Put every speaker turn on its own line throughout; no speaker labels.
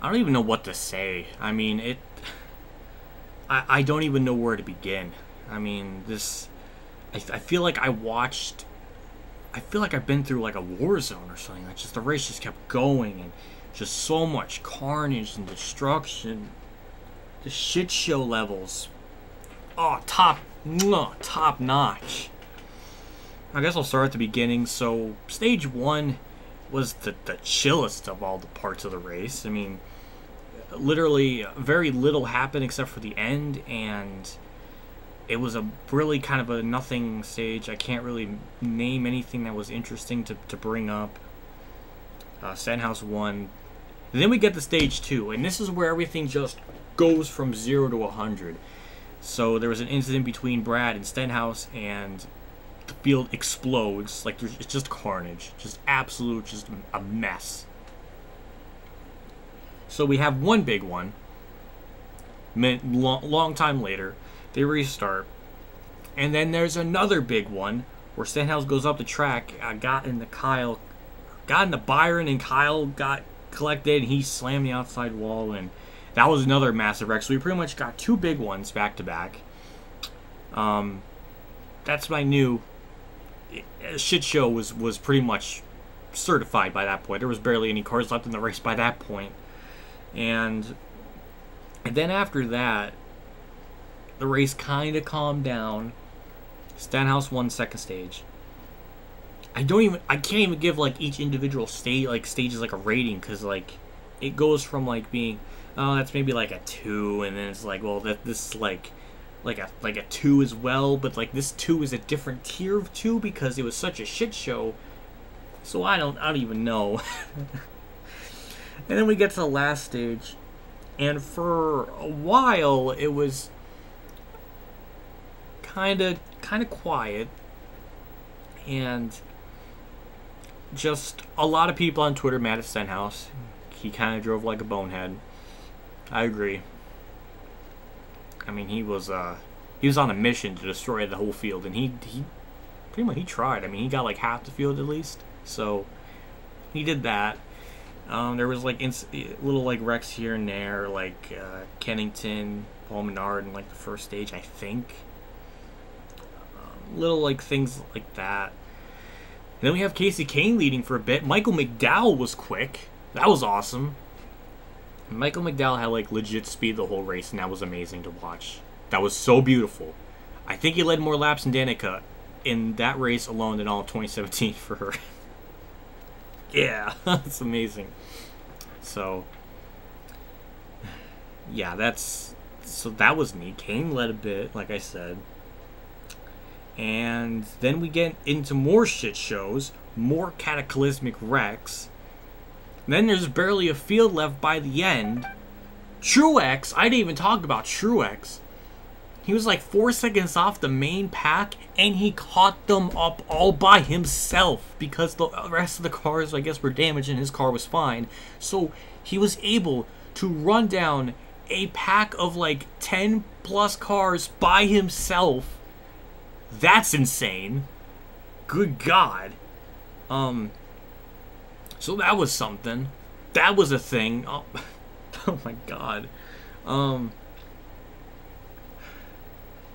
I don't even know what to say. I mean, I don't even know where to begin. I mean, I feel like I feel like I've been through like a war zone or something. Like just the race just kept going and just so much carnage and destruction. The shit show levels. Oh, top notch. I guess I'll start at the beginning. So stage 1 was the chillest of all the parts of the race. I mean, literally very little happened except for the end, and it was a really kind of a nothing stage. I can't really name anything that was interesting to bring up. Stenhouse won. And then we get to stage 2, and this is where everything just goes from 0 to 100. So there was an incident between Brad and Stenhouse, and the field explodes. Like, it's just carnage. Just absolute, just a mess. So we have one big one. Long time later, they restart. And then there's another big one where Stenhouse goes up the track, got into Byron, and Kyle got collected, and he slammed the outside wall, and that was another massive wreck. So we pretty much got 2 big ones back to back. That's my new shit show was pretty much certified by that point. There was barely any cars left in the race by that point. And then after that, the race kind of calmed down. Stenhouse won second stage. I can't even give like each individual stages like a rating, because like it goes from like being, oh, that's maybe like a 2, and then it's like, well, this is like a 2 as well, but like this 2 is a different tier of 2 because it was such a shit show. So I don't even know. And then we get to the last stage, and for a while it was kind of quiet, and just a lot of people on Twitter mad at Stenhouse. He kind of drove like a bonehead. I agree. I mean, he was on a mission to destroy the whole field, and he pretty much tried. I mean, he got like half the field at least, so he did that. There was like little like wrecks here and there, like Kennington, Paul Menard, in like the first stage, I think. Little like things like that. And then we have Casey Kane leading for a bit. Michael McDowell was quick. That was awesome. Michael McDowell had like legit speed the whole race, and that was amazing to watch. That was so beautiful. I think he led more laps than Danica in that race alone than all of 2017 for her. Yeah, that's amazing. So, yeah, that was neat. Kane led a bit, like I said. And then we get into more shit shows, more cataclysmic wrecks. And then there's barely a field left by the end. Truex, I didn't even talk about Truex. He was like 4 seconds off the main pack, and he caught them up all by himself because the rest of the cars, I guess, were damaged and his car was fine. So he was able to run down a pack of like 10 plus cars by himself. That's insane. Good God. So that was something. That was a thing. Oh, oh my God.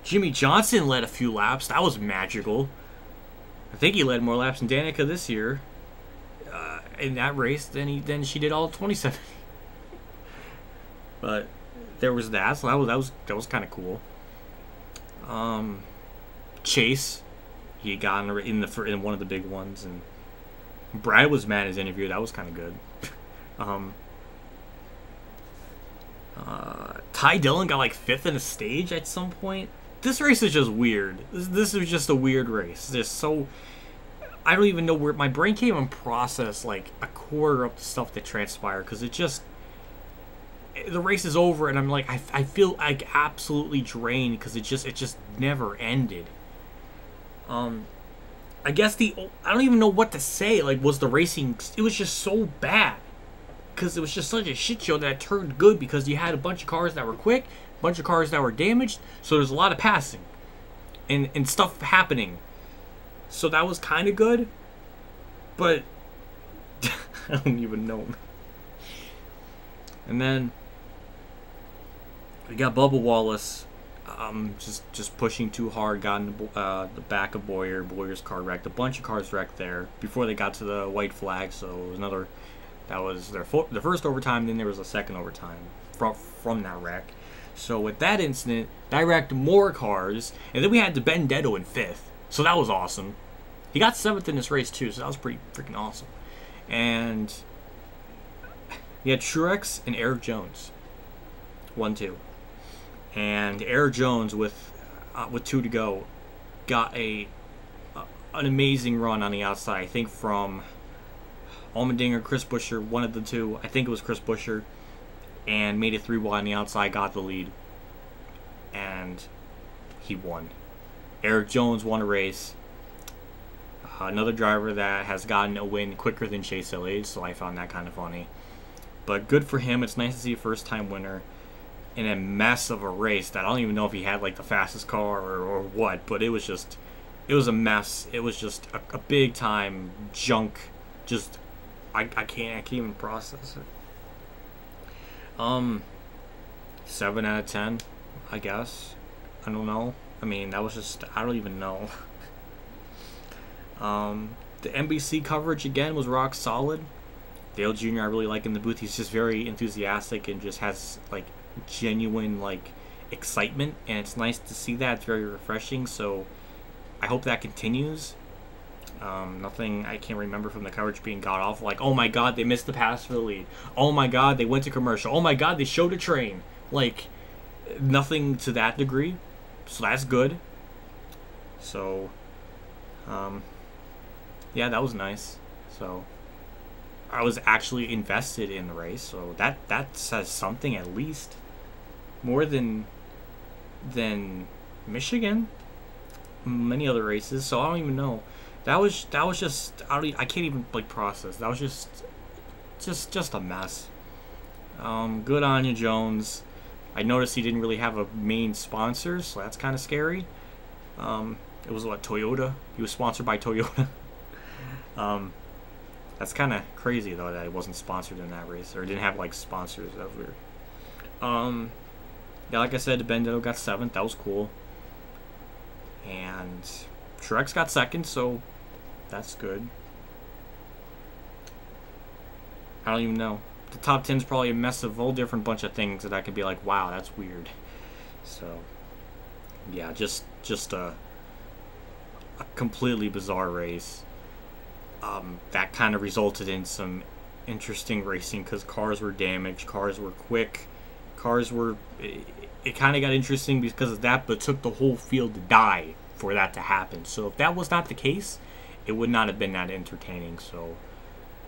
Jimmy Johnson led a few laps. That was magical. I think he led more laps than Danica this year in that race than she did all of 27. But there was that. So that was kind of cool. Chase, he got in one of the big ones, and Brad was mad in his interview. That was kind of good. Ty Dillon got like 5th in a stage at some point. This race is just weird. This is just a weird race. Just so, I don't even know where my brain can't even process like a quarter of the stuff that transpired, because it just, the race is over and I'm like, I feel like absolutely drained because it just never ended. I guess I don't even know what to say. Like, was the racing, it was just so bad because it was just such a shit show that it turned good because you had a bunch of cars that were quick, a bunch of cars that were damaged, so there's a lot of passing and stuff happening. So that was kind of good, but I don't even know. And then we got Bubba Wallace, just pushing too hard, got in the back of Boyer. Boyer's car wrecked. A bunch of cars wrecked there before they got to the white flag. So it was another. That was the first overtime. Then there was a second overtime from that wreck. So with that incident, that wrecked more cars, and then we had Benedetto in 5th. So that was awesome. He got 7th in this race too, so that was pretty freaking awesome. And we had Truex and Eric Jones, 1-2. And Eric Jones with 2 to go got an amazing run on the outside. I think from Allmendinger, Chris Buescher, one of the two. I think it was Chris Buescher, and made it 3 wide on the outside, got the lead, and he won. Eric Jones won a race. Another driver that has gotten a win quicker than Chase Elliott, so I found that kind of funny. But good for him. It's nice to see a first-time winner in a mess of a race that I don't even know if he had like the fastest car or what, but it was a mess. It was just a big-time junk. Just I can't even process it. 7 out of 10, I guess. I don't know. I mean, that was just, I don't even know. The NBC coverage again was rock solid. Dale Jr. I really like in the booth. He's just very enthusiastic and just has like genuine like excitement, and it's nice to see that. It's very refreshing. So I hope that continues. Nothing I can't remember from the coverage being god awful. Like, oh my god, they missed the pass for the lead. Oh my god, they went to commercial. Oh my god, they showed a train. Like, nothing to that degree. So that's good. So, yeah, that was nice. So, I was actually invested in the race. So that says something at least. More than Michigan. Many other races. So I don't even know. That was just I can't even like process. That was just a mess. Good on you, Jones. I noticed he didn't really have a main sponsor, so that's kind of scary. It was what, Toyota? He was sponsored by Toyota. That's kind of crazy though that he wasn't sponsored in that race, or didn't have like sponsors. That was weird. Yeah, like I said, Benedetto got 7th. That was cool. And Truex got 2nd, so that's good. I don't even know. The top 10 is probably a mess of a whole different bunch of things that I could be like, wow, that's weird. So, yeah, just a completely bizarre race. That kind of resulted in some interesting racing because cars were damaged, cars were quick, cars were... It kind of got interesting because of that, but it took the whole field to die for that to happen. So if that was not the case, it would not have been that entertaining. So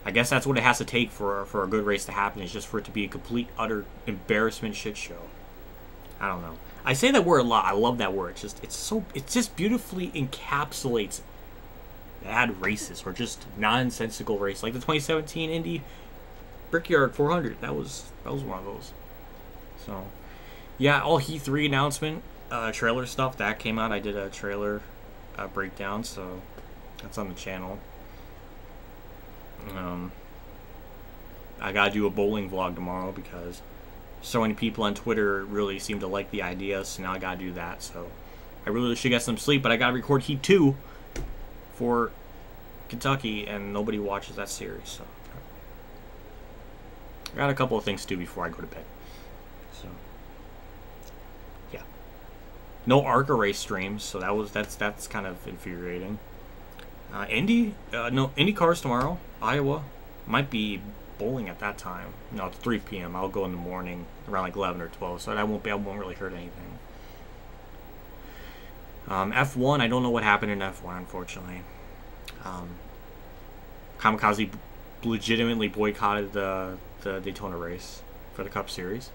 I guess that's what it has to take for a good race to happen, is just for it to be a complete, utter embarrassment shit show. I don't know. I say that word a lot. I love that word. It just beautifully encapsulates bad races or just nonsensical races. Like the 2017 Indy Brickyard 400. That was one of those. So yeah, all Heat 3 announcement, trailer stuff, that came out. I did a trailer breakdown, so that's on the channel. I gotta do a bowling vlog tomorrow because so many people on Twitter really seem to like the idea, so now I gotta do that. So I really should get some sleep, but I gotta record Heat 2 for Kentucky, and nobody watches that series, so I got a couple of things to do before I go to bed. So yeah, no ARCA race streams, so that's kind of infuriating. No Indy cars tomorrow. Iowa, might be bowling at that time. No, it's 3 p.m. I'll go in the morning around like 11 or 12, so I won't really hurt anything. F1, I don't know what happened in F1, unfortunately. Kamikaze legitimately boycotted the Daytona race for the Cup Series.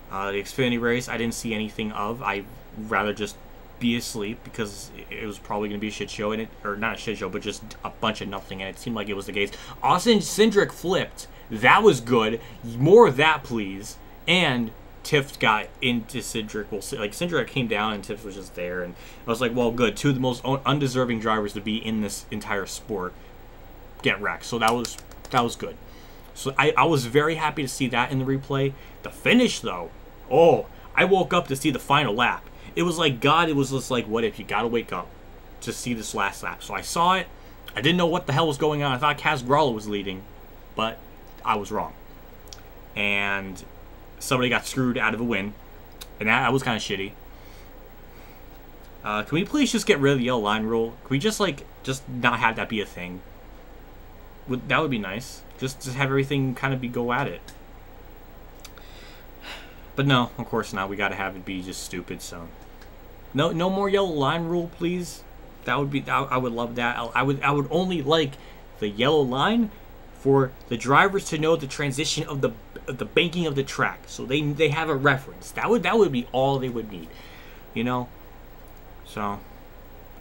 The Xfinity race, I didn't see anything of. I'd rather just be asleep because it was probably going to be a shit show, or not a shit show, but just a bunch of nothing, and it seemed like it was the case. Austin Cindric flipped. That was good. More of that, please. And Tiff got into Cindric. Well, like Cindric came down and Tiff was just there, and I was like, well, good. Two of the most undeserving drivers to be in this entire sport get wrecked. So that was good. So I was very happy to see that in the replay. The finish, though, oh, I woke up to see the final lap. It was like God, it was just like, what if? You gotta wake up to see this last lap. So I saw it. I didn't know what the hell was going on. I thought Kaz Gralla was leading, but I was wrong. And somebody got screwed out of a win, and that was kind of shitty. Can we please just get rid of the yellow line rule? Can we just not have that be a thing? That would be nice. Just have everything kind of go at it. But no, of course not. We gotta have it be just stupid. So no more yellow line rule, please. That would be. I would love that. I would only like the yellow line for the drivers to know the transition of the banking of the track, so they have a reference. That would be all they would need, you know. So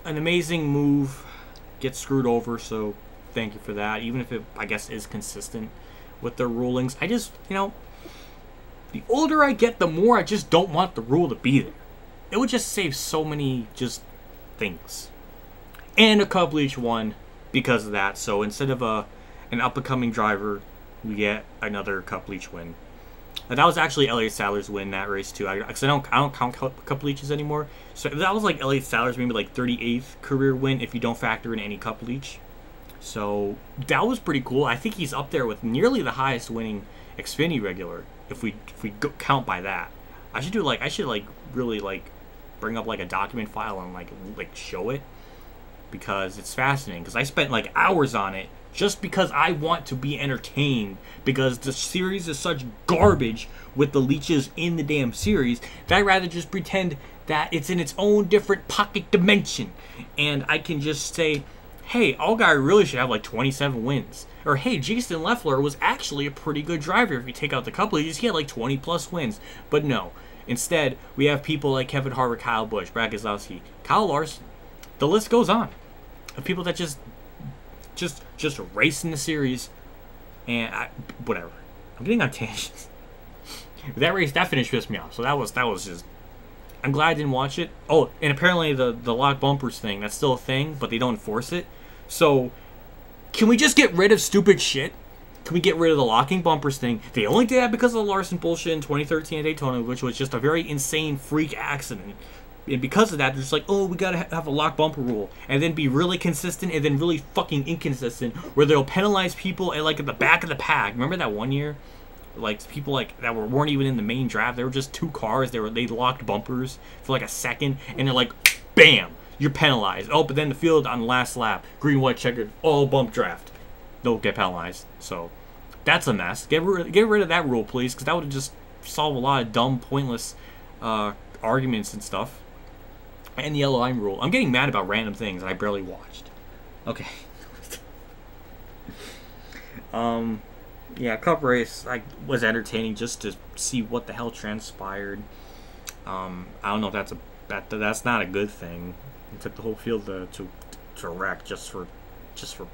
an amazing move, gets screwed over. So thank you for that. Even if it, I guess, is consistent with their rulings. I just, you know, the older I get, the more I just don't want the rule to be there. It would just save so many just things. And a couple each one because of that. So instead of an up-and-coming driver, we get another couple each win. That was actually Elliott Sadler's win that race too. Because I don't count couple eaches anymore. So that was like Elliott Sadler's maybe like 38th career win if you don't factor in any couple each. So that was pretty cool. I think he's up there with nearly the highest winning Xfinity regular if we count by that. I should really bring up like a document file and like show it, because it's fascinating. Because I spent like hours on it just because I want to be entertained, because the series is such garbage with the leeches in the damn series that I'd rather just pretend that it's in its own different pocket dimension, and I can just say, hey, Allgaier really should have like 27 wins. Or hey, Jason Leffler was actually a pretty good driver if you take out the couple of these. He had like 20 plus wins. But no. Instead, we have people like Kevin Harvick, Kyle Busch, Brad Keselowski, Kyle Larson. The list goes on of people that just race in the series, and whatever. I'm getting on tangents. That finish pissed me off. So that was just. I'm glad I didn't watch it. Oh, and apparently the lock bumpers thing, that's still a thing, but they don't enforce it. So can we just get rid of stupid shit? Can we get rid of the locking bumpers thing? They only did that because of the Larson bullshit in 2013 at Daytona, which was just a very insane freak accident. And because of that, they're just like, oh, we gotta have a lock bumper rule, and then be really consistent, and then really fucking inconsistent, where they'll penalize people at the back of the pack. Remember that one year, like people that weren't even in the main draft? They were just two cars. They locked bumpers for like a second, and they're like, bam, you're penalized. Oh, but then the field on the last lap, green, white, checkered, all bump draft, don't get penalized. So that's a mess. Get rid of that rule, please, because that would just solve a lot of dumb, pointless arguments and stuff. And the yellow line rule. I'm getting mad about random things that I barely watched. Okay. Yeah, Cup race was entertaining just to see what the hell transpired. I don't know if that's not a good thing. It took the whole field to wreck just for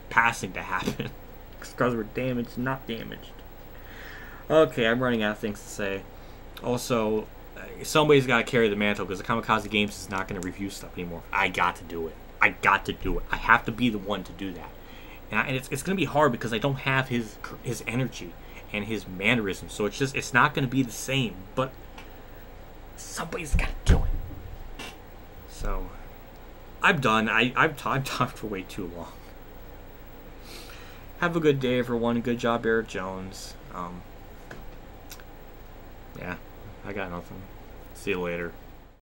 passing to happen. Because we're damaged, not damaged. Okay, I'm running out of things to say. Also, somebody's got to carry the mantle, because the KamikazeGames is not going to review stuff anymore. I got to do it. I have to be the one to do that. And it's going to be hard because I don't have his energy and his mannerisms. So it's not going to be the same. But somebody's got to do it. So I'm done. I've talked for way too long. Have a good day, everyone. Good job, Eric Jones. Yeah, I got nothing. See you later.